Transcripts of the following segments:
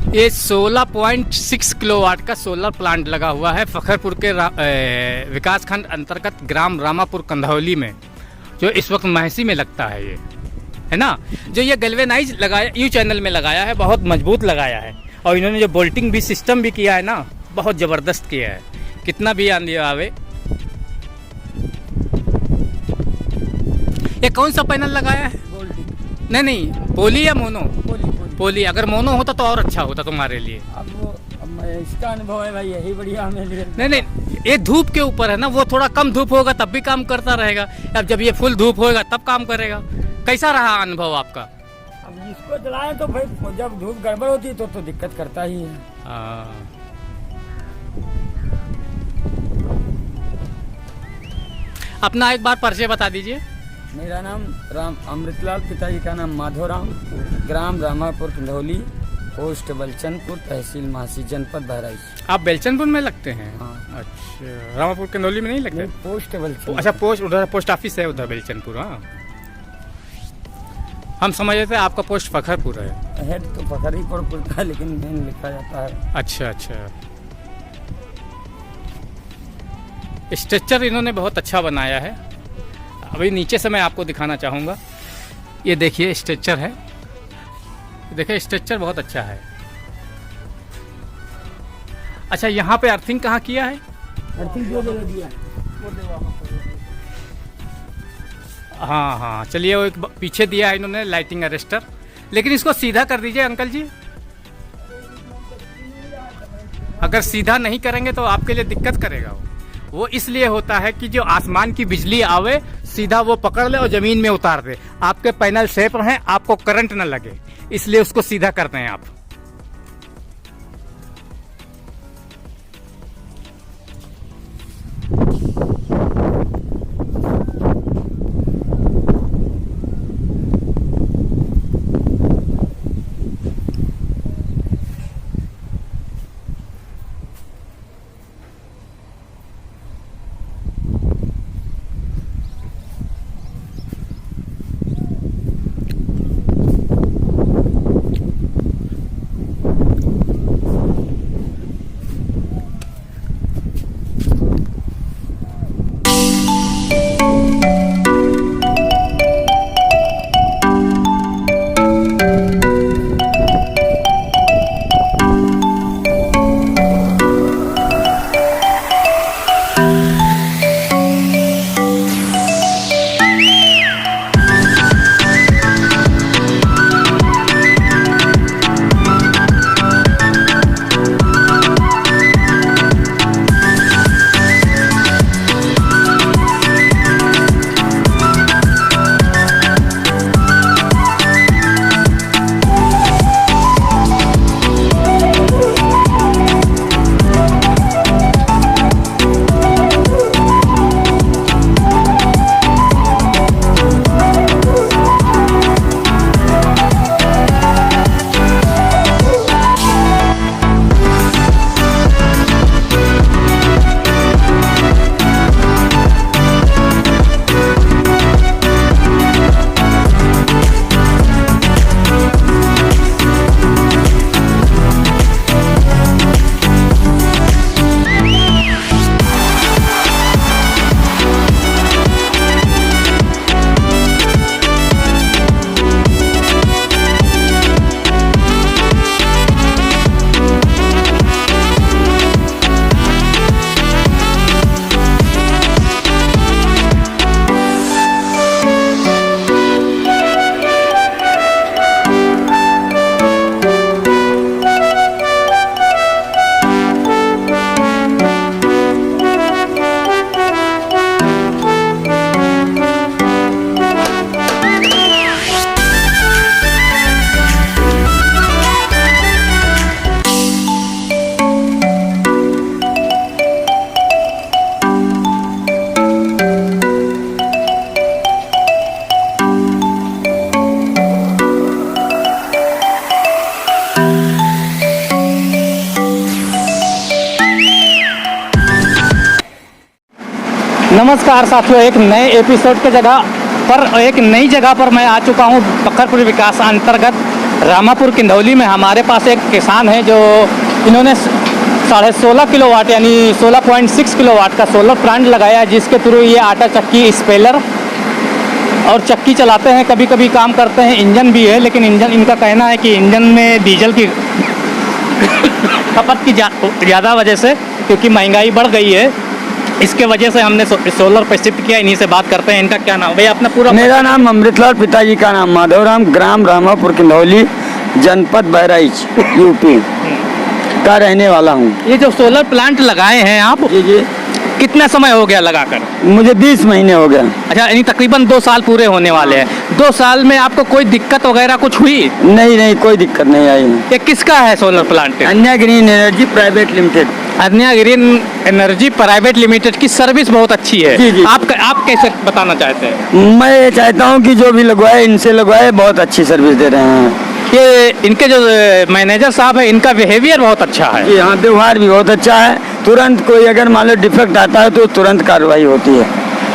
ये 16.6 किलोवाट का solar plant लगा हुआ है फखरपुर के विकास खंड अंतर्गत ग्राम रामापुर कंधौली में, जो इस वक्त महसी में लगता है। ये है ना, जो ये गैल्वेनाइज लगाया यू चैनल में लगाया है, बहुत मजबूत लगाया है। और इन्होंने जो बोल्टिंग भी सिस्टम भी किया है ना, बहुत ज़बरदस्त किया है। कितना भी आंधी आवे। ये कौन सा पैनल लगाया है? नहीं, पोली या मोनो? पोली। अगर मोनो होता तो और अच्छा होता तुम्हारे लिए। अब इसका अनुभव है भाई, यही बढ़िया मेरे लिए। नहीं, ये धूप के ऊपर है ना, वो थोड़ा कम धूप होगा तब भी काम करता रहेगा। अब जब ये फुल धूप होगा तब काम करेगा। कैसा रहा अनुभव आपका? अब इसको चलाएं तो भाई जब धूप गड़बड़ होती है तो दिक्कत करता ही है। अपना एक बार परिचय बता दीजिए। मेरा नाम राम अमृतलाल, पिताजी का नाम माधोराम, ग्राम रामापुर कंधौली, पोस्ट बेलचनपुर, तहसील महसी, जनपद बहराइच। आप बेलचनपुर में लगते हैं? हाँ। अच्छा, रामापुर कंधौली में नहीं लगते? पोस्ट बेलचनपुर। अच्छा, पोस्ट उधर पोस्ट ऑफिस है उधर बेलचनपुर। हाँ, हम समझ रहे थे आपका पोस्ट फखरपुर है। हेड तो फखरीपुर था, लेकिन मेन लिखा जाता है। अच्छा। स्ट्रक्चर इन्होंने बहुत अच्छा बनाया है। अभी नीचे से मैं आपको दिखाना चाहूँगा। ये देखिए स्ट्रक्चर है, देखिए स्ट्रक्चर बहुत अच्छा है। अच्छा, यहाँ पे अर्थिंग कहाँ किया है? अर्थिंग जो दे दिया। हाँ, चलिए, वो एक पीछे दिया है इन्होंने लाइटिंग अरेस्टर, लेकिन इसको सीधा कर दीजिए अंकल जी। अगर सीधा नहीं करेंगे तो आपके लिए दिक्कत करेगा। वो इसलिए होता है कि जो आसमान की बिजली आवे सीधा वो पकड़ ले और जमीन में उतार दे। आपके पैनल सेफ रहें, आपको करंट न लगे, इसलिए उसको सीधा करते हैं आप। नमस्कार साथियों, एक नए एपिसोड के जगह पर एक नई जगह पर मैं आ चुका हूँ। फखरपुर विकास अंतर्गत रामापुर किंदौली में हमारे पास एक किसान है जो इन्होंने 16.5 किलोवाट यानी 16.6 किलोवाट का सोलर प्लांट लगाया है, जिसके थ्रू ये आटा चक्की, स्पेलर और चक्की चलाते हैं, कभी कभी काम करते हैं। इंजन भी है, लेकिन इंजन इनका कहना है कि इंजन में डीजल की खपत की ज़्यादा वजह से, क्योंकि महंगाई बढ़ गई है, इसके वजह से हमने सोलर पे शिफ्ट किया। इन्हीं से बात करते हैं। इनका क्या नाम भैया? अपना पूरा। मेरा नाम अमृतलाल, पिताजी का नाम माधवराम, ग्राम रामापुर किंदौली, जनपद बहराइच, यूपी का रहने वाला हूँ। ये जो सोलर प्लांट लगाए हैं आप, जी, कितना समय हो गया लगाकर? मुझे 20 महीने हो गया। अच्छा, यानी तकरीबन 2 साल पूरे होने वाले हैं। 2 साल में आपको कोई दिक्कत वगैरह कुछ हुई? नहीं, कोई दिक्कत नहीं आई। ये किसका है सोलर प्लांट? अन्या ग्रीन एनर्जी प्राइवेट लिमिटेड। अन्या ग्रीन एनर्जी प्राइवेट लिमिटेड की सर्विस बहुत अच्छी है। जी। आप कैसे बताना चाहते हैं? मैं ये चाहता हूँ कि जो भी लगवाए, इनसे लगवाए, बहुत अच्छी सर्विस दे रहे हैं। ये इनके जो मैनेजर साहब है, इनका बिहेवियर बहुत अच्छा है। जी हाँ, व्यवहार भी बहुत अच्छा है। तुरंत कोई अगर मान लो डिफेक्ट आता है तो तुरंत कार्रवाई होती है।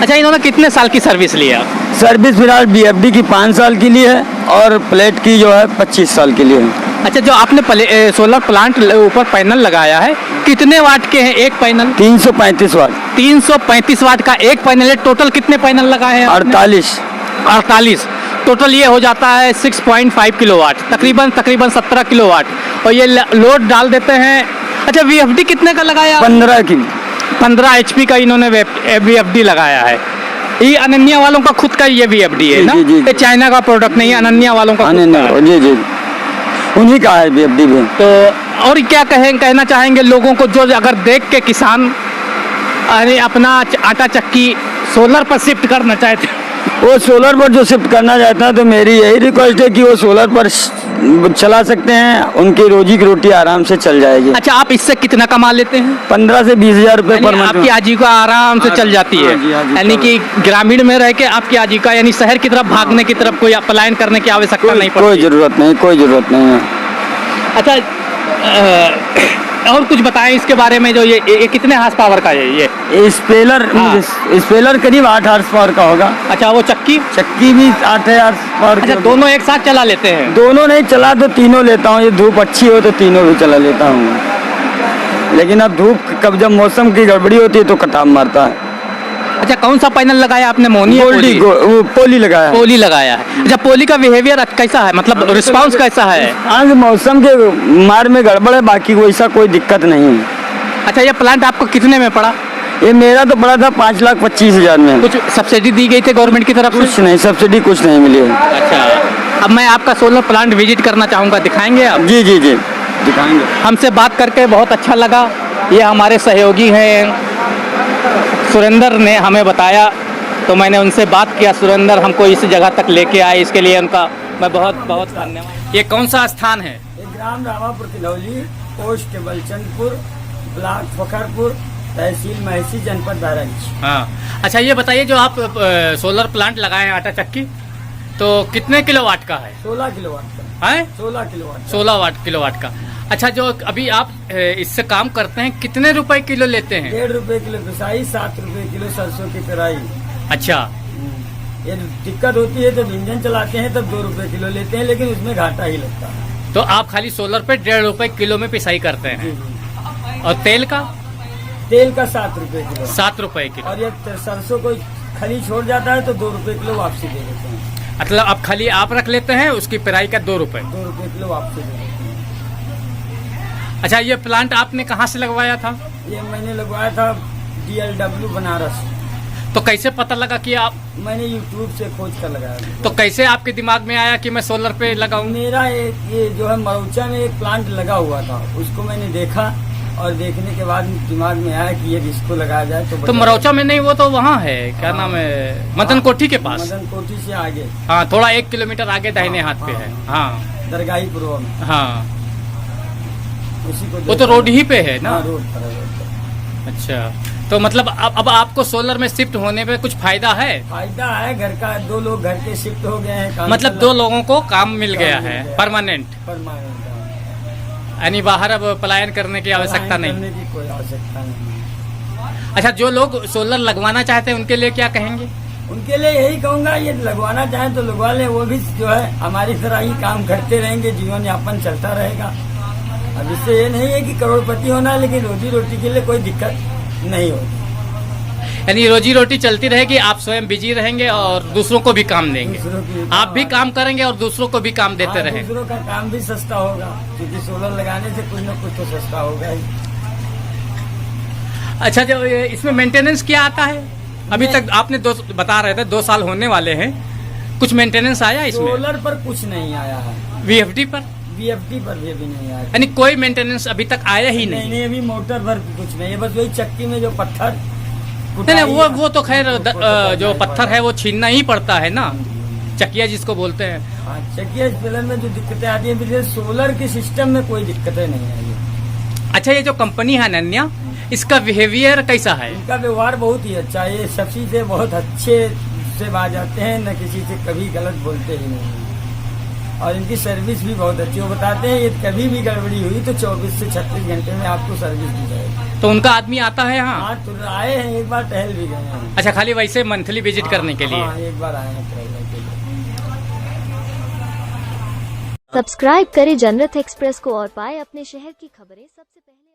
अच्छा, इन्होंने कितने साल की सर्विस लिया? सर्विस फिलहाल BFD की 5 साल के लिए है और प्लेट की जो है 25 साल के लिए है। अच्छा, जो आपने सोलर प्लांट ऊपर पैनल लगाया है, कितने वाट के हैं एक पैनल? 335 वाट। 335 वाट का एक पैनल है। टोटल कितने पैनल लगाए हैं? 48। टोटल ये हो जाता है 6.5 किलोवाट, तकरीबन 17 किलोवाट, और ये लोड डाल देते हैं। अच्छा, VFD कितने का लगाया? 15 HP का इन्होंने VFD लगाया है। ये अनन्या वालों का खुद का ये VFD है ना? जी। ये चाइना का प्रोडक्ट नहीं है, अनन्या वालों का खुद का है। जी, उन्हीं का है VFD भी। तो और क्या कहना चाहेंगे लोगों को जो अगर देख के किसान अरे अपना आटा चक्की सोलर पर शिफ्ट करना चाहते हैं? वो सोलर पर जो शिफ्ट करना चाहता है, तो मेरी यही रिक्वेस्ट है कि वो सोलर पर चला सकते हैं, उनकी रोजी की रोटी आराम से चल जाएगी। अच्छा, आप इससे कितना कमा लेते हैं? 15 से 20 हजार रुपये पर मंथ। आपकी आजीविका आराम से चल जाती है, यानी कि ग्रामीण में रह के आपकी आजीविका, यानी शहर की तरफ भागने की तरफ कोई पलायन करने की आवश्यकता नहीं पड़ती। कोई जरूरत नहीं है। अच्छा, और कुछ बताएं इसके बारे में। जो ये कितने हार्स पावर का है? ये स्पेलर करीब 8 हार्स पावर का होगा। अच्छा, वो चक्की भी 8 हार्स पावर। अच्छा, दोनों एक साथ चला लेते हैं? दोनों नहीं, चला तो तीनों लेता हूँ। ये धूप अच्छी हो तो तीनों भी चला लेता हूँ, लेकिन अब धूप कब जब मौसम की गड़बड़ी होती है तो कटाव मारता है। अच्छा, कौन सा पैनल लगाया आपने? मोनी पोली लगाया है। अच्छा, पोली का बिहेवियर कैसा है, मतलब रिस्पांस कैसा है? आज मौसम के मार में गड़बड़ है, बाकी वैसा कोई दिक्कत नहीं है। अच्छा, ये प्लांट आपको कितने में पड़ा? ये मेरा तो पड़ा था 5,25,000 में। कुछ सब्सिडी दी गई थी गवर्नमेंट की तरफ से? कुछ नहीं, सब्सिडी कुछ नहीं मिली है। अच्छा, अब मैं आपका सोलर प्लांट विजिट करना चाहूँगा, दिखाएंगे आप? जी दिखाएंगे। हमसे बात करके बहुत अच्छा लगा। ये हमारे सहयोगी हैं, सुरेंद्र ने हमें बताया, तो मैंने उनसे बात किया। सुरेंद्र हमको इस जगह तक लेके आए, इसके लिए उनका मैं बहुत बहुत धन्यवाद। ये कौन सा स्थान है? ग्राम रामापुर किंदौली, पोस्ट बलचंदपुर, ब्लॉक फखरपुर, तहसील महसी, जनपद बहराइच। हाँ, अच्छा, ये बताइए, जो आप सोलर प्लांट लगाए हैं आटा चक्की, तो कितने किलोवाट का है? 16 किलोवाट का है। 16 किलोवाट का। अच्छा, जो अभी आप इससे काम करते हैं, कितने रुपए किलो लेते हैं? 1.5 रुपए किलो पिसाई, 7 रुपए किलो सरसों की पेराई। अच्छा, ये दिक्कत होती है तो इंजन चलाते हैं तब 2 रुपए किलो लेते हैं, लेकिन उसमें घाटा ही लगता है। तो आप खाली सोलर पे 1.5 रुपए किलो में पिसाई करते हैं? और तेल का 7 रुपए किलो। 7 रुपए किलो। और ये सरसों को खाली छोड़ जाता है तो 2 रुपए किलो वापसी दे देते हैं। मतलब अब खाली आप रख लेते हैं, उसकी पेराई का 2 रुपए किलो वापसी दे देते हैं। अच्छा, ये प्लांट आपने कहाँ से लगवाया था? ये मैंने लगवाया था DLW बनारस। तो कैसे पता लगा कि आप? मैंने YouTube से खोज कर लगाया। तो कैसे आपके दिमाग में आया कि मैं सोलर पे लगाऊं? मेरा ये जो है मरौचा में एक प्लांट लगा हुआ था, उसको मैंने देखा और देखने के बाद दिमाग में आया कि ये इसको लगाया जाए। तो मरौचा में नहीं, वो तो वहाँ है, क्या नाम है, मदन कोठी के पास। मदन कोठी से आगे, हाँ, थोड़ा 1 किलोमीटर आगे दाहिने हाथ पे है। हाँ, दरगाहीपुर में। हाँ, उसी को वो तो रोड ही पे है ना? रोड पर। अच्छा, तो मतलब अब आपको सोलर में शिफ्ट होने पे कुछ फायदा है? फायदा है, घर का 2 लोग घर के शिफ्ट हो गए हैं। मतलब 2 लोगों को काम मिल गया है परमानेंट, यानी बाहर अब पलायन करने की आवश्यकता नहीं। कोई आवश्यकता नहीं। अच्छा, जो लोग सोलर लगवाना चाहते हैं उनके लिए क्या कहेंगे? उनके लिए यही कहूंगा, ये लगवाना चाहें तो लगवा लें, वो भी जो है हमारी तरह ही काम करते रहेंगे, जीवन यापन चलता रहेगा। अब इससे ये नहीं है कि करोड़पति होना, लेकिन रोजी रोटी के लिए कोई दिक्कत नहीं होगी। यानी रोजी रोटी चलती रहेगी, आप स्वयं बिजी रहेंगे और दूसरों को भी काम देंगे, दूसरों की आप भी काम करेंगे और दूसरों को भी काम देते हाँ, रहेंगे। दूसरों का काम भी सस्ता होगा, क्योंकि सोलर लगाने से कुछ न कुछ तो सस्ता होगा ही। अच्छा, जो इसमें मेंटेनेंस क्या आता है? अभी तक आपने बता रहे थे 2 साल होने वाले हैं, कुछ मेंटेनेंस आया इसमें? सोलर पर कुछ नहीं आया है, VFD पर? VFD पर भी अभी नहीं आया। यानी कोई मेंटेनेंस अभी तक आया ही नहीं? नहीं, अभी मोटर पर कुछ नहीं है, बस वही चक्की में जो पत्थर नहीं, वो तो खैर जो पत्थर है वो छीनना ही पड़ता है ना, चकिया जिसको बोलते हैं। हाँ, चकिया स्पेलर में जो दिक्कतें आती है, बिजली सोलर के सिस्टम में कोई दिक्कतें नहीं आई है। अच्छा, ये जो कंपनी है अनन्या, इसका बिहेवियर कैसा है? इनका व्यवहार बहुत ही अच्छा है, ये सभी से बहुत अच्छे से बात जाते हैं, न किसी से कभी गलत बोलते ही नहीं, और इनकी सर्विस भी बहुत अच्छी। वो बताते हैं ये कभी भी गड़बड़ी हुई तो 24 से 36 घंटे में आपको सर्विस दी जाएगी। तो उनका आदमी आता है यहाँ? हाँ, तो आए हैं, एक बार टहल भी गए हैं। अच्छा, खाली वैसे मंथली विजिट करने के लिए? हाँ, एक बार आए हैं टहलने के लिए। सब्सक्राइब करें जनरत एक्सप्रेस को और पाए अपने शहर की खबरें सबसे पहले।